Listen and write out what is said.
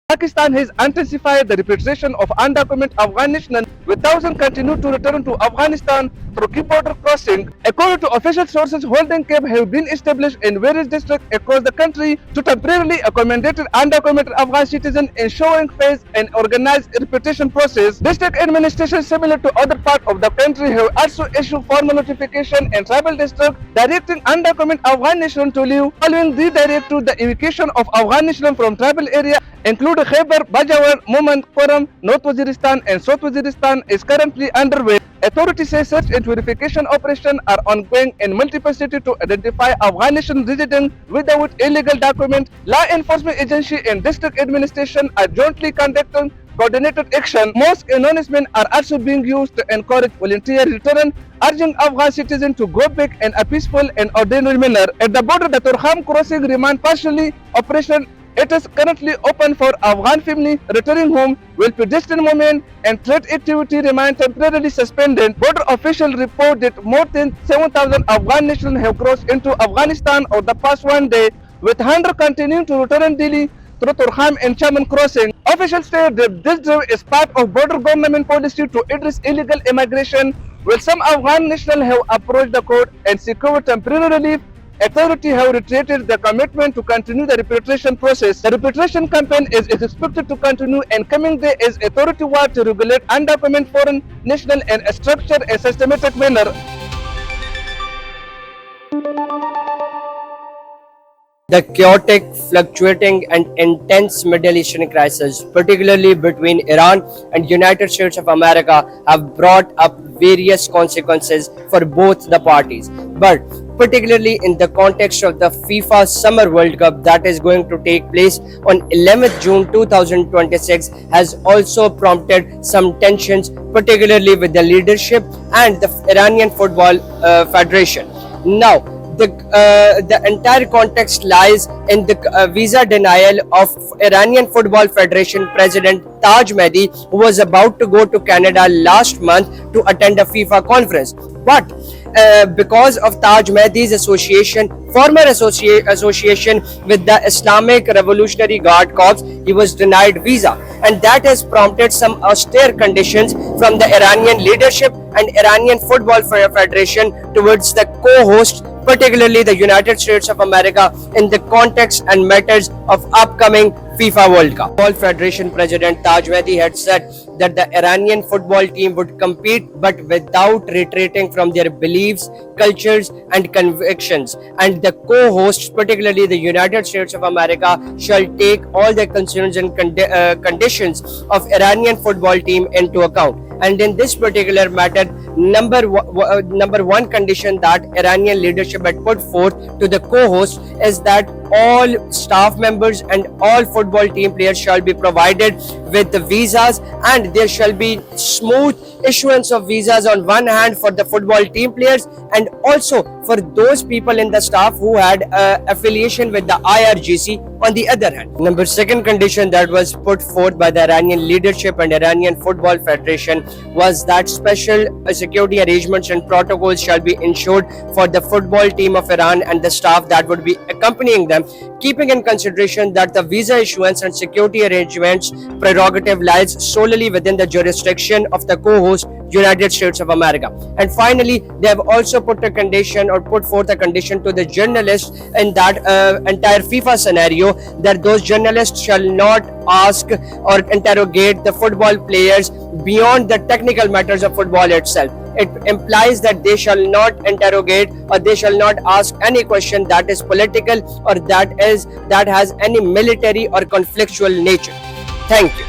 Pakistan has intensified the repatriation of undocumented Afghan nationals, with thousands continue to return to Afghanistan through key border crossing. According to official sources, holding camps have been established in various districts across the country to temporarily accommodate undocumented Afghan citizens, ensuring phased and organized repatriation process. District administrations similar to other parts of the country have also issued formal notification in tribal districts directing undocumented Afghan nationals to leave. Following the directive, the evacuation of Afghan nationals from tribal area including Khyber, Bajawar, Mumand, Quram, North Waziristan and South Waziristan is currently underway. Authorities say search and verification operations are ongoing in multiple cities to identify Afghan national residents without illegal documents. Law enforcement agency and district administration are jointly conducting coordinated action. Mosque announcements are also being used to encourage volunteer return, urging Afghan citizens to go back in a peaceful and orderly manner. At the border, the Turkham crossing remains partially operational. It is currently open for Afghan families returning home, while pedestrian movement and trade activity remain temporarily suspended. Border officials report that more than 7,000 Afghan nationals have crossed into Afghanistan over the past one day, with hundreds continuing to return daily through Turkham and Chaman crossing. Officials say that this drive is part of border government policy to address illegal immigration, while some Afghan nationals have approached the court and secured temporary relief. Authorities have reiterated their commitment to continue the repatriation process. The repatriation campaign is expected to continue in coming days as authorities work to regulate undocumented foreign nationals in a structured and systematic manner. The chaotic, fluctuating and intense Middle Eastern crisis, particularly between Iran and United States of America, have brought up various consequences for both the parties. But particularly in the context of the FIFA Summer World Cup that is going to take place on 11th June 2026 has also prompted some tensions, particularly with the leadership and the Iranian Football Federation. Now, the entire context lies in the visa denial of Iranian Football Federation President Taj Mahdi, who was about to go to Canada last month to attend a FIFA conference. But because of Taj Mahdi's former association with the Islamic Revolutionary Guard Corps, he was denied visa, and that has prompted some austere conditions from the Iranian leadership and Iranian Football Federation towards the co-host, particularly the United States of America, in the context and matters of upcoming FIFA World Cup. Football Federation President Taj Mahdi had said that the Iranian football team would compete but without retreating from their beliefs, cultures and convictions, and the co-hosts, particularly the United States of America, shall take all the concerns and conditions of Iranian football team into account. And in this particular matter, number one condition that Iranian leadership had put forth to the co-host is that all staff members and all football team players shall be provided with the visas, and there shall be smooth issuance of visas on one hand for the football team players and also for those people in the staff who had affiliation with the IRGC on the other hand. Number second condition that was put forth by the Iranian leadership and Iranian Football Federation was that special security arrangements and protocols shall be ensured for the football team of Iran and the staff that would be accompanying them, keeping in consideration that the visa issuance and security arrangements prerogative lies solely within the jurisdiction of the co-host United States of America. And finally, they have also put a condition or put forth a condition to the journalists in that entire FIFA scenario that those journalists shall not ask or interrogate the football players beyond the technical matters of football itself. It implies that they shall not interrogate or they shall not ask any question that is political or that has any military or conflictual nature. Thank you.